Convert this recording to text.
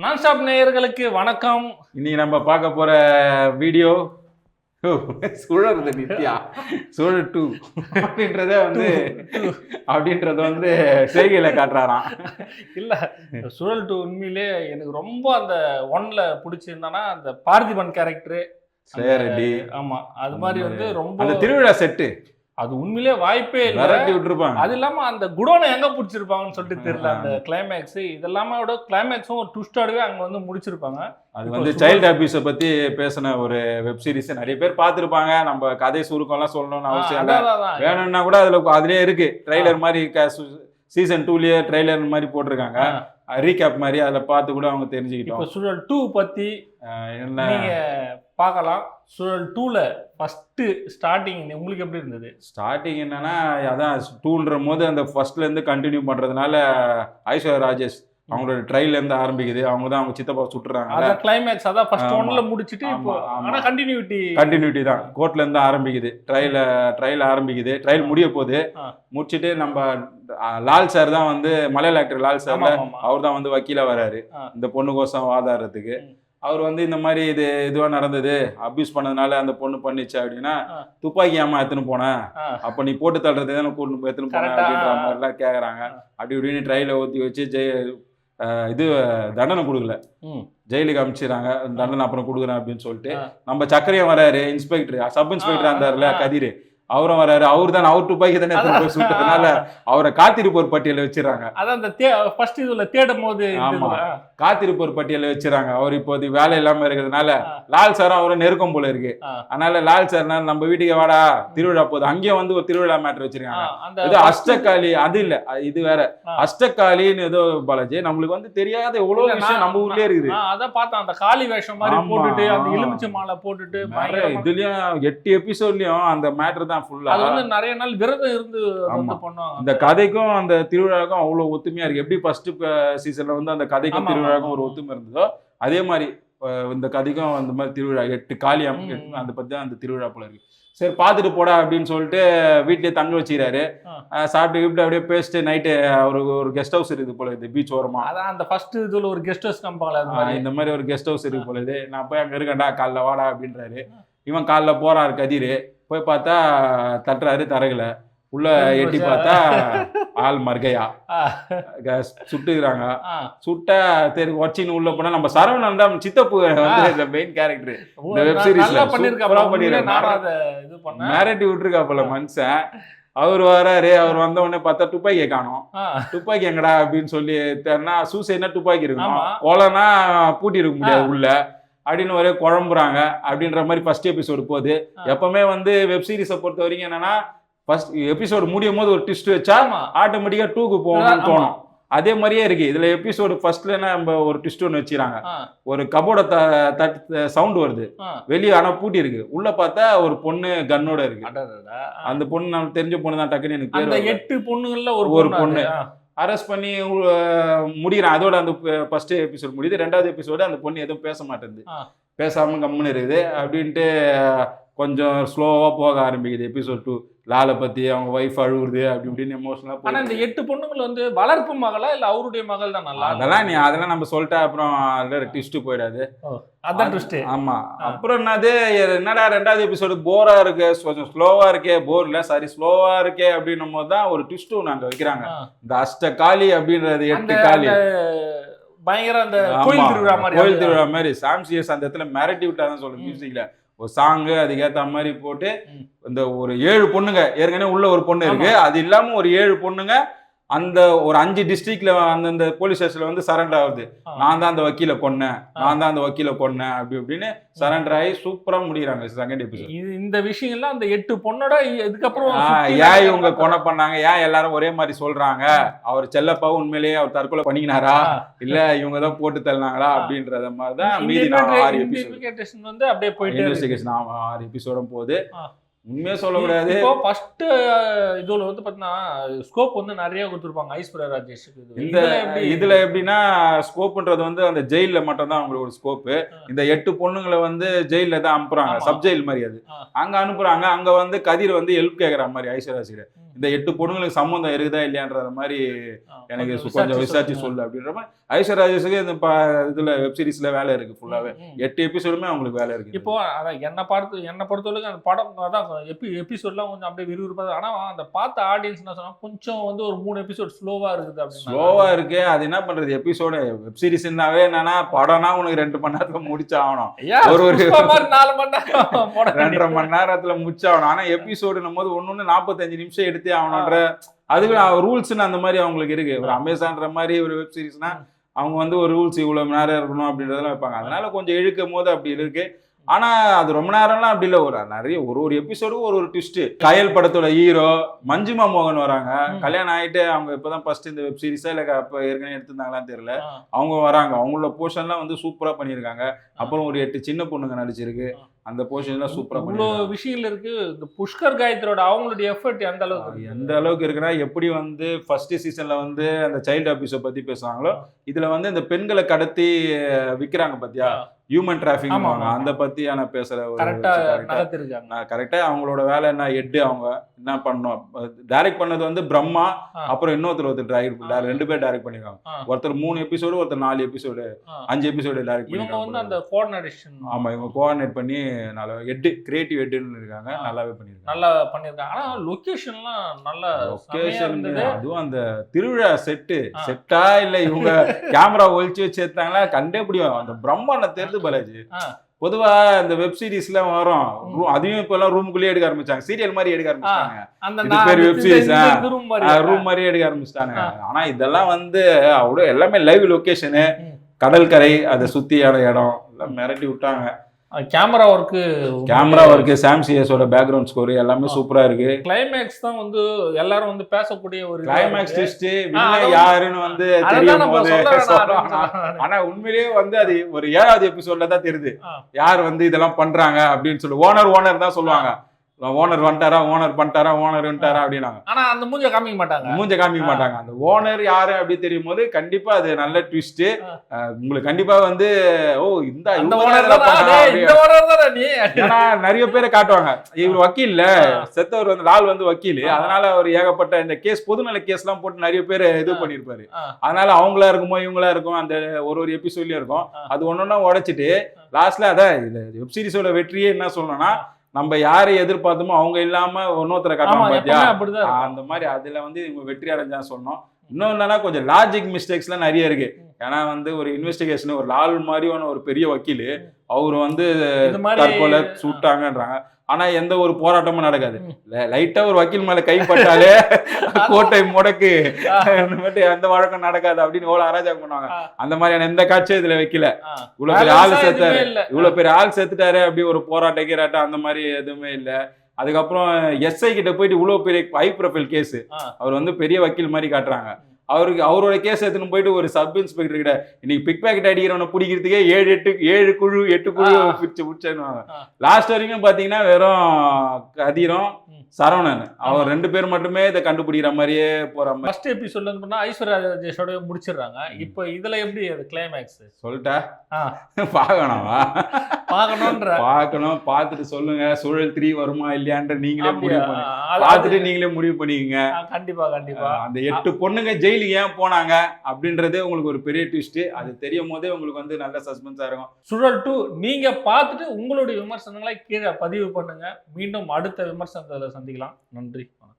நான் ஸ்டாப் நேயர்களுக்கு வணக்கம். இன்னைக்கு நம்ம பார்க்க போற வீடியோ சுழறது நித்யா சுழல் 2 அப்படின்றத வந்து செய்கையில காட்டுறாராம். இல்ல சுழல் 2 உண்மையிலே எனக்கு ரொம்ப அந்த 1ல பிடிச்சிருந்தானா அந்த பார்த்திபன் கேரக்டர். சரி, ஆமா, அது மாதிரி வந்து ரொம்ப அந்த திருவிழா செட்டு அது உண்மையிலே வாய்ப்பே இல்லை. விரட்டி விட்டுருப்பாங்க. அது இல்லாம அந்த குடோனை எங்க பிடிச்சிருப்பாங்கன்னு சொல்லிட்டு தெரியல. அந்த கிளைமேக்ஸ் இதெல்லாம கிளைமேக்ஸும் ஒரு ட்விஸ்டோடவே அங்க வந்து முடிச்சிருப்பாங்க. அது வந்து சைல்டு அபியூஸை பத்தி பேசின ஒரு வெப் சீரிஸ் நிறைய பேர் பார்த்துருப்பாங்க. நம்ம கதை சுருக்கம் எல்லாம் சொல்லணும்னு அவசியம் இல்லை. வேணும்னா கூட அதுலயே இருக்கு ட்ரெய்லர் மாதிரி. சீசன் 2லயே ட்ரெய்லர் மாதிரி போட்டிருக்காங்க, ரீகேப் மாதிரி. அதில் பார்த்து கூட அவங்க தெரிஞ்சுக்கிட்டோம். இப்போ சுழல் 2 பத்தி என்ன நீங்க பார்க்கலாம். சுழல் 2ல ஃபர்ஸ்ட் ஸ்டார்டிங் உங்களுக்கு எப்படி இருந்தது? ஸ்டார்டிங் என்னன்னா, அதான் 2ன்ற போது அந்த ஃபர்ஸ்ட்ல இருந்து கண்டினியூ பண்றதுனால ஐஸ்வர்யா ராஜேஷ் அவங்களோட ட்ரைல இருந்து ஆரம்பிக்குது. அவங்க தான் அவங்க சித்தப்பா சுட்டுறாங்க. அத கிளைமேக்ஸ் அதான் ஃபர்ஸ்ட் 1ல முடிச்சிட்டு இப்போ ஆனா கண்டினியூட்டி தான் கோர்ட்ல இருந்து ஆரம்பிக்குது. ட்ரையல் ஆரம்பிக்குது. ட்ரையல் முடிய போகுது. முடிச்சிட்டு நம்ம லால் சார் தான் வந்து மலையாள ஆக்டர் லால் சார், அவர் தான் வந்து வக்கீலா வராரு இந்த பொண்ணு கோசம் வாதாடுறதுக்கு. அவர் வந்து இந்த மாதிரி இதுவா நடந்தது, அபியூஸ் பண்ணதுனால அந்த பொண்ணு பண்ணிச்சு அப்படின்னா, துப்பாக்கி ஏமா எடுத்துன்னு போனேன், அப்ப நீ போட்டு தள்ளுறது தானே கூட்டு எடுத்துன்னு போனேன் அப்படின்ற மாதிரிலாம் கேட்கறாங்க. அப்படி இப்படின்னு ட்ரையல ஊற்றி வச்சு இது தண்டனை கொடுக்கல, ஜெயிலுக்கு அனுப்பிச்சிடறாங்க. தண்டனை அப்புறம் கொடுக்குறேன் அப்படின்னு சொல்லிட்டு நம்ம சக்கரையும் வராரு, இன்ஸ்பெக்டர் சப் இன்ஸ்பெக்டர் இருந்தாருல கதிர், அவரும் வராரு. அவர் தான் அவர் துப்பாக்கி தானே போய் சுட்டதுனால அவரை காத்திருப்போர் பட்டியல வச்சிடறாங்க. அதான் ஃபர்ஸ்ட் இதுல தேடும் போது காத்திருப்போர் பட்டியல வச்சிடறாங்க. அவர் இப்போது வேலை இல்லாம இருக்கிறதுனால லால் சாரும் அவரை நெருக்கம் போல இருக்கு. அதனால லால் சார் நம்ம வீட்டுக்கு வாடா திருவிழா போகுது, அங்கேயும் வந்து ஒரு திருவிழா மேட்டர் வச்சிருக்காங்க. இது அஷ்டகாளி, அது இல்ல இது வேற அஷ்டகாளின்னு ஏதோ பாலாஜி. நம்மளுக்கு வந்து தெரியாத எவ்வளவு விஷயம் நம்ம ஊர்லயே இருக்குது. அதான் பார்த்தா அந்த காளி வேஷம் மாதிரி போட்டுட்டு அந்த எலுமிச்சை மாலை போட்டுட்டு இதுலயும் 8 எபிசோட்லயும் அந்த மேட்டர் தான் ஃபுல்லா. அது வந்து நிறைய நாள் விரதம் இருந்து பண்ணுவாங்க. இந்த கதைக்கும் அந்த திருவிழாவுக்கும் அவ்வளவு ஒத்துமையா இருக்கு. எப்படி ஃபர்ஸ்ட் சீசன்ல வந்து அந்த கதைக்கும் திருவிழாவுக்கும் ஒரு ஒத்துமை இருந்ததோ, அதே மாதிரி இந்த கதைக்கும் அந்த மாதிரி திருவிழா 8 காளியம் அந்த பத்தி தான் அந்த திருவிழா போல இருக்கு. சரி பார்த்துட்டு போடா அப்படின்னு சொல்லிட்டு வீட்லயே தங்க வச்சுக்கிறாரு. சாப்பிட்டு கிப்ட்டு அப்படியே பேசிட்டு நைட்டு அவருக்கு ஒரு கெஸ்ட் ஹவுஸ் இருக்குது போல இது பீச் ஓரமா. அதான் அந்த ஃபர்ஸ்ட் இதுல ஒரு கெஸ்ட் ஹவுஸ் நம்பாங்களா, இந்த மாதிரி ஒரு கெஸ்ட் ஹவுஸ் இருக்கு போல இது. நான் போய் அங்க இருக்கேன்டா காலைல வாடா அப்படின்றாரு. இவன் காலைல போறாரு கதிர். போய் பார்த்தா தட்டுறாரு தரகுல. உள்ள எட்டி பார்த்தா ஆள் மர்கையா சுட்டுக்கிறாங்க. சுட்டா தெரு வச்சின்னு உள்ள போனா நம்ம சரவணன் தான் சித்தப்பு வந்து மெயின் கேரக்டர் இந்த வெப் சீரிஸ்ல மிரட்டி விட்டுருக்கா போல மனுஷன். அவர் வராரு. அவர் வந்த உடனே பார்த்தா துப்பாக்கியை காணும். துப்பாக்கி எங்கடா அப்படின்னு சொல்லி சூசைட்னா துப்பாக்கி இருக்கும், கொலைனா பூட்டி இருக்க முடியாது உள்ள அப்படின்னு ஒரே குழம்புறாங்க அப்படின்ற மாதிரி ஃபர்ஸ்ட் எபிசோடு போகுது. எப்பவுமே வந்து வெப் சீரிஸை பொறுத்த வரைக்கும் என்னன்னா, ஃபர்ஸ்ட் எபிசோடு முடியும் போது ஒரு ட்விஸ்ட் வச்சா ஆட்டோமேட்டிக்கா 2க்கு போகணும்னு தோணும். அதே மாதிரியே இருக்கு இதுல. எபிசோடு ஃபர்ஸ்ட்ல நம்ம ஒரு ட்விஸ்ட் ஒன்று வச்சுறாங்க. ஒரு கபோர்ட சவுண்ட் வருது வெளியே, ஆனா பூட்டி இருக்கு. உள்ள பார்த்தா ஒரு பொண்ணு கன்னோட இருக்கு. அந்த பொண்ணு நமக்கு தெரிஞ்ச பொண்ணு தான். டக்குன்னு எனக்கு பேர் 8 பொண்ணுங்கள்ல ஒரு பொண்ணு அரெஸ்ட் பண்ணி முடிகிறான். அதோட அந்த ஃபர்ஸ்ட் எபிசோட் முடியுது. 2வது எபிசோடு அந்த பொண்ணு எதுவும் பேச மாட்டேங்குது, பேசாம கம்முன்னு இருக்குது. அப்படின்ட்டு கொஞ்சம் ஸ்லோவா போக ஆரம்பிக்குது எபிசோட் 2. லாலை பத்தி அவங்க ஒய்ஃப் அழுகுறது அப்படி இப்படின்னு எமோஷனலா. ஆனா இந்த 8 பொண்ணுங்கள் வந்து வளர்ப்பு மகளா இல்ல அவருடைய மகள் தான்? நல்லா அதெல்லாம் நம்ம சொல்லிட்டா அப்புறம் ட்விஸ்ட் போயிடாது. அதான் ட்விஸ்ட். ஆமா. அப்புறம் என்னடா 2வது எபிசோடு போரா இருக்கு, கொஞ்சம் ஸ்லோவா இருக்கே, போர் இல்ல சாரி ஸ்லோவா இருக்கே அப்படின்னும் போதுதான் ஒரு ட்விஸ்ட் நாங்க வைக்கிறாங்க. இந்த அஷ்டகாளி அப்படின்றது 8 காளி பயங்கர அந்த கோயில் திருவிழா மாதிரி சாம்சியஸ் அந்த இடத்துல மிரட்டி விட்டாதான் சொல்ல மியூசிக்ல ஒரு சாங்கு அதுக்கேற்ற மாதிரி போட்டு. இந்த ஒரு 7 பொண்ணுங்க ஏற்கனவே உள்ள ஒரு பொண்ணு இருக்கு, அது இல்லாம ஒரு 7 பொண்ணுங்க அந்த ஒரு 5 டிஸ்ட்ரிக்ட்ல அந்தந்த போலீஸ் ஸ்டேஷன்ல வந்து சரண்டர் ஆகுது. நான் தான் அந்த வக்கீல கொன்னேன், நான் தான் அந்த வக்கீல கொன்னேன் அப்படி இப்படின்னு சரண்டர் ஆகி சூப்பரா முடிகிறாங்க செகண்ட் எபிசோட். இந்த விஷயங்கள்லாம் அந்த 8 பொண்ணோட இதுக்கப்புறம் ஏன் இவங்க கொலை பண்ணாங்க, ஏன் எல்லாரும் ஒரே மாதிரி சொல்றாங்க, அவர் செல்லப்பா உண்மையிலேயே அவர் தற்கொலை பண்ணிக்கினாரா இல்ல இவங்க தான் போட்டு தள்ளினாங்களா அப்படின்றத மாதிரிதான் மீதி 6 எபிசோட் வந்து அப்படியே போயிட்டு இன்வெஸ்டிகேஷன் 6 எபிசோடும் போகுது. உண்மையா சொல்ல முடியாது. இப்போ ஃபர்ஸ்ட் இதுல வந்து பாத்தீங்கன்னா ஸ்கோப் வந்து நிறைய கொடுத்துருப்பாங்க ஐஸ்வர்யா ராஜேஷுக்கு. இதுல எப்படின்னா ஸ்கோப்ன்றது வந்து அந்த ஜெயில மட்டும் தான் அவங்களுக்கு ஒரு ஸ்கோப்பு. இந்த 8 பொண்ணுங்களை வந்து ஜெயில தான் அனுப்புறாங்க, சப் ஜெயில் மாதிரி. அது அங்க அனுப்புறாங்க. அங்க வந்து கதிர் வந்து ஹெல்ப் கேட்கற மாதிரி ஐஸ்வர்யா ராஜேஷ். இந்த 8 பொண்ணுங்களுக்கு சம்மந்தம் இருக்குதா இல்லையான்ற மாதிரி எனக்கு கொஞ்சம் விசாரிச்சு சொல்லு அப்படின்ற மாதிரி ஐஸ்வர்யா ராஜேஷுக்கு இந்த இதுல வெப் சீரிஸ்ல வேலை இருக்கு ஃபுல்லாவே 8 எபிசோடுமே அவங்களுக்கு வேலை இருக்கு. இப்போ அதான் என்னை பொறுத்தவரைக்கும் அந்த படம் அதான் எபிசோட்லாம் கொஞ்சம் அப்படியே விறுவிறுப்பாக, ஆனா அந்த பார்த்த ஆடியன்ஸ் என்ன சொன்னா கொஞ்சம் வந்து ஒரு 3 எபிசோட் ஸ்லோவா இருக்குது அப்படின்னு. ஸ்லோவா இருக்கு, அது என்ன பண்றது, எபிசோடு வெப் சீரிஸ்னாவே என்னன்னா படம்னா உனக்கு 2 மணி நேரத்துல முடிச்சாகணும், ஒரு 4 மணி நேரம் 2.5 மணி நேரத்துல முடிச்சாகணும். ஆனா எபிசோடு போது ஒன்னு 45 நிமிஷம் எடுத்தே ஆகணும்ன்ற அதுக்கு ரூல்ஸ்ன்னு அந்த மாதிரி அவங்களுக்கு இருக்கு. ஒரு அமேசான்ற மாதிரி ஒரு வெப் சீரிஸ்னா அவங்க வந்து ஒரு ரூல்ஸ் இவ்வளவு மணி நேரம் இருக்கணும் அப்படின்றதெல்லாம் வைப்பாங்க. அதனால கொஞ்சம் இழுக்கும் போது அப்படி இருக்கு. ஆனா அது ரொம்ப நேரம்லாம் அப்படி இல்லை, ஒரு நிறைய ஒரு எபிசோடு ஒரு ட்விஸ்ட். கயல் படத்தோட ஹீரோ மஞ்சுமா மோகன் வராங்க, கல்யாணம் ஆயிட்டு அவங்க இப்பதான் ஃபர்ஸ்ட் இந்த வெப் சீரிஸா இல்ல அப்ப ஏற்கனவே எடுத்திருந்தாங்களான்னு தெரியல, அவங்க வராங்க. அவங்களோட போர்ஷன்லாம் வந்து சூப்பரா பண்ணியிருக்காங்க. அப்புறம் ஒரு 8 சின்ன பொண்ணுங்க நடிச்சிருக்கு, அந்த போர்ஷன்லாம் சூப்பரா பண்ணிருக்காங்க. இவ்வளவு விஷயங்கள் இருக்கு. இந்த புஷ்கர் காயத்ரியோட அவங்களுடைய எஃபர்ட் எந்த அளவுக்கு இருக்குன்னா, எப்படி வந்து ஃபர்ஸ்ட் சீசன்ல வந்து அந்த சைல்டு அபியூஸை பத்தி பேசுவாங்களோ இதுல வந்து இந்த பெண்களை கடத்தி விக்கிறாங்க பாத்தியா, ஹியூமன் டிராஃபிக், அந்த பத்தியான பேசுற கரெக்டா அவங்களோட வேலை என்ன, ஹெட் அவங்க என்ன பண்ணணும். டைரக்ட் பண்ணது வந்து பிரம்மா, அப்புறம் இன்னொருத்தர் டைரக்ட் 2 பேர் டைரக்ட் பண்ணிருக்காங்க. ஒருத்தர் 3 எபிசோடு, ஒருத்தர் 4 எபிசோடு, 5 எபிசோடு டைரக்ட் பண்ணிருக்காங்க. அந்த கோஆர்டினேஷன், ஆமா, இவங்க கோஆர்டினேட் பண்ணி நல்லா ஹெட் கிரியேட்டிவ் ஹெட்னு இருக்காங்க, நல்லாவே பண்ணிருக்காங்க, நல்லா பண்ணிருக்காங்க. ஆனா லொகேஷன்லாம் நல்ல லொகேஷன், அதுவும் அந்த திருவிழா செட்டா இல்ல இவங்க கேமரா ஒழிச்சு வச்சு எடுத்தாங்களா கண்டே பிடிக்கும். அந்த பிரம்மாண்ட தெரிஞ்சு பாலாஜி பொதுவா இந்த வெப் சீரிஸ்ல வரும், அதையும் இப்ப எல்லாம் ரூமுக்குள்ளேயே எடுக்க ஆரம்பிச்சாங்க, சீரியல் மாதிரி எடுக்க ஆரம்பிச்சாங்க. இது பேர் வெப் சீரிஸ், ரூம் மாதிரி எடுக்க ஆரம்பிச்சிட்டாங்க. ஆனா இதெல்லாம் வந்து அவ்வளவு எல்லாமே லைவ் லொகேஷனு, கடற்கரை, அதை சுத்தியான இடம் எல்லாம் மிரட்டி விட்டாங்க. கேமரா ஒர்க்கு, சாம் சிஎஸோட பேக்ரவுண்ட் ஸ்கோர் எல்லாமே சூப்பரா இருக்கு. கிளைமேக்ஸ் தான் வந்து எல்லாரும் வந்து பேசக்கூடிய ஒரு கிளைமேக்ஸ் ட்விஸ்ட், யாருன்னு வந்து தெரியும் போது. ஆனா உண்மையிலேயே வந்து அது ஒரு 7வது எபிசோட்ல தான் தெரியுது யார் வந்து இதெல்லாம் பண்றாங்க அப்படின்னு சொல்லி. ஓனர் தான் சொல்லுவாங்க, ஓனர் வந்துட்டாரா, ஓனர் பண்ணிட்டாரா, ஓனர் வந்துட்டாரா அப்படின்னாங்க. ஆனா அந்த மூஞ்ச காமிக்க மாட்டாங்க. அந்த ஓனர் யாரு அப்படி தெரியும் போது கண்டிப்பா அது நல்ல ட்விஸ்ட். உங்களுக்கு கண்டிப்பா வந்து ஓ இந்த ஏன்னா நிறைய பேரை காட்டுவாங்க. இவர் வக்கீல்ல செத்தவர் வந்து லால் வந்து வக்கீல், அதனால அவர் ஏகப்பட்ட இந்த கேஸ், பொதுநல கேஸ் எல்லாம் போட்டு நிறைய பேர் இது பண்ணிருப்பாரு. அதனால அவங்களா இருக்குமோ இவங்களா இருக்கும், அந்த ஒரு எபிசோட்லயும் இருக்கும். அது ஒன்னொன்னா உடைச்சிட்டு லாஸ்ட்ல அதான் வெப் சீரிஸோட வெற்றியே என்ன சொல்லணும்னா, நம்ம யாரை எதிர்பார்த்தோமோ அவங்க இல்லாம இன்னொருத்தரை காட்டுவாங்க பாத்தியா, அந்த மாதிரி அதுல வந்து இவங்க வெற்றி அடைஞ்சா சொன்னோம். இன்னும் என்னன்னா கொஞ்சம் லாஜிக் மிஸ்டேக்ஸ்லாம் நிறைய இருக்கு. ஏன்னா வந்து ஒரு இன்வெஸ்டிகேஷன், ஒரு லால் மாதிரியான ஒரு பெரிய வக்கீல் அவரு வந்து தற்கொலை சுட்டாங்கன்றாங்க. ஆனா எந்த ஒரு போராட்டமும் நடக்காது. லைட்டா ஒரு வக்கீல் மேல கைப்பட்டாலே கோட்டை முடக்கு, அந்த வழக்கம் நடக்காது அப்படின்னு எவ்வளவு அராஜகம் பண்ணுவாங்க. அந்த மாதிரியான எந்த காட்சியும் இதுல வைக்கல. இவ்வளவு பெரிய ஆள் சேர்த்துட்டாரு அப்படி ஒரு போராட்ட கீராட்டம் அந்த மாதிரி எதுவுமே இல்ல. அதுக்கப்புறம் எஸ்ஐ கிட்ட போயிட்டு இவ்வளவு பெரிய ஹை ப்ரொஃபைல் கேஸ், அவர் வந்து பெரிய வக்கீல் மாதிரி காட்டுறாங்க. அவரோட கேஸ் எடுத்துன்னு போயிட்டு ஒரு சப் இன்ஸ்பெக்டர் கிட்ட இன்னைக்கு பிக் பேக்கெட் அடிக்கிறவனை பிடிக்கிறதுக்கே 7 குழு பிடிச்சு பிடிச்சாங்க. லாஸ்ட் வரைக்கும் பாத்தீங்கன்னா வெறும் கதிரும் சரவணன் அவர் 2 பேர் மட்டுமே இதை கண்டுபிடிக்கிற மாதிரியே போற மாதிரி. ஃபர்ஸ்ட் எபிசோட்ல இருந்து பண்ணா ஐஸ்வர்யா ராஜேஷோட முடிச்சிடுறாங்க. இப்போ இதுல எப்படி அது கிளைமேக்ஸ் சொல்லிட்டா பார்க்கணும் பார்த்துட்டு சொல்லுங்க. சூழல் 3 வருமா இல்லையான்ற நீங்களே முடிவு பண்ணுங்க, பார்த்துட்டு நீங்களே முடிவு பண்ணிக்கங்க. கண்டிப்பா அந்த 8 பொண்ணுங்க ஜெயிலுக்கு ஏன் போனாங்க அப்படின்றதே உங்களுக்கு ஒரு பெரிய ட்விஸ்ட். அது தெரியும் போதே உங்களுக்கு வந்து நல்ல சஸ்பென்ஸா இருக்கும். சுழல் 2 நீங்க பார்த்துட்டு உங்களுடைய விமர்சனங்களை கீழே பதிவு பண்ணுங்க. மீண்டும் அடுத்த விமர்சனத்துல சந்திக்கலாம். நன்றி.